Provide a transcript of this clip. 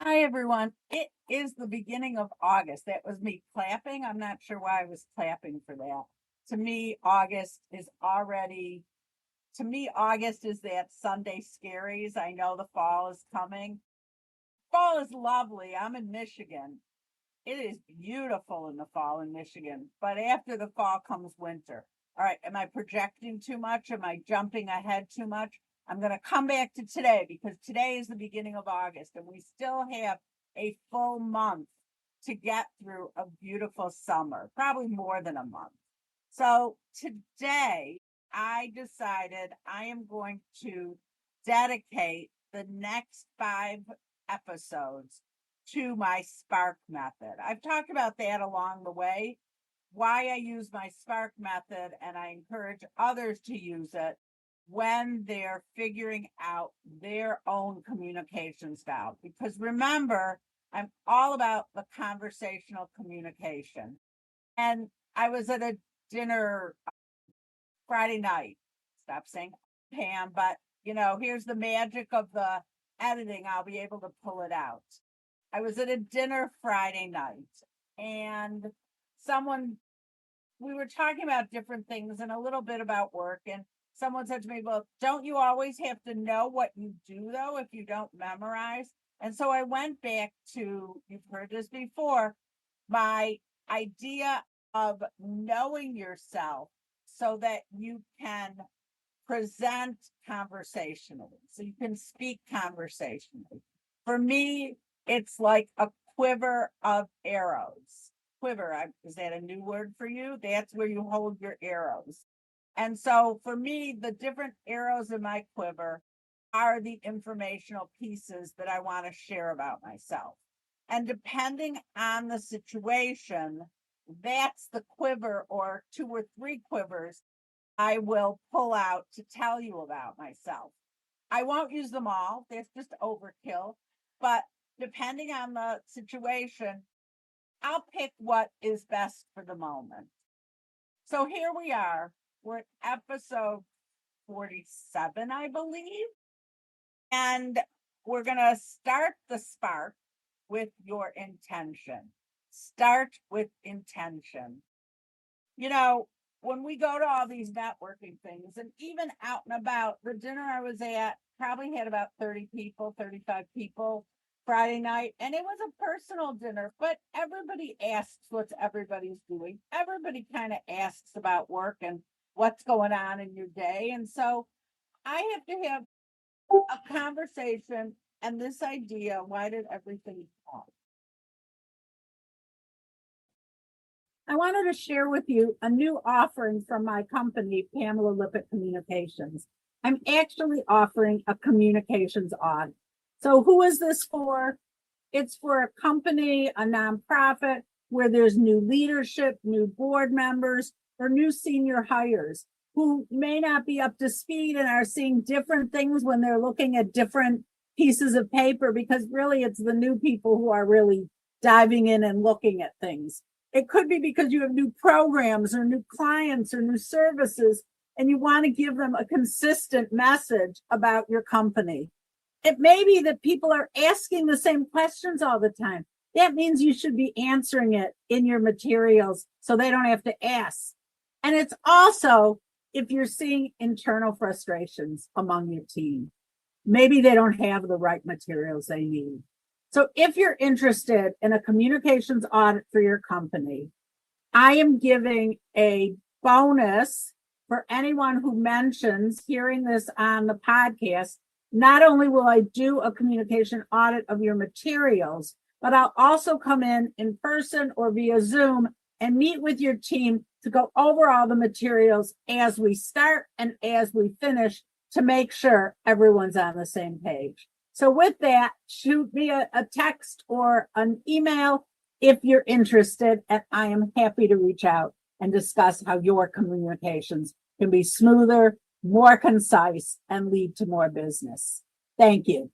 Hi, everyone. It is the beginning of August. That was me clapping. I'm not sure why I was clapping for that. To me, August is that Sunday scaries. I know the fall is coming. Fall is lovely. I'm in Michigan. It is beautiful in the fall in Michigan, but after the fall comes winter. All right, am I projecting too much? Am I jumping ahead too much? I'm going to come back to today because today is the beginning of August and we still have a full month to get through a beautiful summer, probably more than a month. So today I decided I am going to dedicate the next 5 episodes to my Spark method. I've talked about that along the way, why I use my Spark method, and I encourage others to use it when they're figuring out their own communication style. Because remember, I'm all about the conversational communication. And I was at a dinner Friday night. Stop saying Pam, but here's the magic of the editing. I'll be able to pull it out. I was at a dinner Friday night and we were talking about different things and a little bit about work. And someone said to me, well, don't you always have to know what you do though, if you don't memorize? And so I went back to, you've heard this before, my idea of knowing yourself so that you can present conversationally, so you can speak conversationally. For me, it's like a quiver of arrows. Quiver, is that a new word for you? That's where you hold your arrows. And so for me, the different arrows in my quiver are the informational pieces that I want to share about myself. And depending on the situation, that's the quiver or 2 or 3 quivers I will pull out to tell you about myself. I won't use them all. That's just overkill. But depending on the situation, I'll pick what is best for the moment. So here we are. We're at episode 47, I believe. And we're going to start the spark with your intention. Start with intention. When we go to all these networking things and even out and about, the dinner I was at probably had about 30 people, 35 people Friday night. And it was a personal dinner, but everybody asks what everybody's doing. Everybody kind of asks about work and what's going on in your day. And so I have to have a conversation and this idea, why did everything pause? I wanted to share with you a new offering from my company, Pamela Lippitt Communications. I'm actually offering a communications audit. So who is this for? It's for a company, a nonprofit, where there's new leadership, new board members, or new senior hires who may not be up to speed and are seeing different things when they're looking at different pieces of paper, because really it's the new people who are really diving in and looking at things. It could be because you have new programs or new clients or new services, and you want to give them a consistent message about your company. It may be that people are asking the same questions all the time. That means you should be answering it in your materials so they don't have to ask. And it's also if you're seeing internal frustrations among your team. Maybe they don't have the right materials they need. So if you're interested in a communications audit for your company, I am giving a bonus for anyone who mentions hearing this on the podcast. Not only will I do a communication audit of your materials, but I'll also come in person or via Zoom and meet with your team to go over all the materials as we start and as we finish to make sure everyone's on the same page. So with that, shoot me a text or an email if you're interested, and I am happy to reach out and discuss how your communications can be smoother, more concise, and lead to more business. Thank you.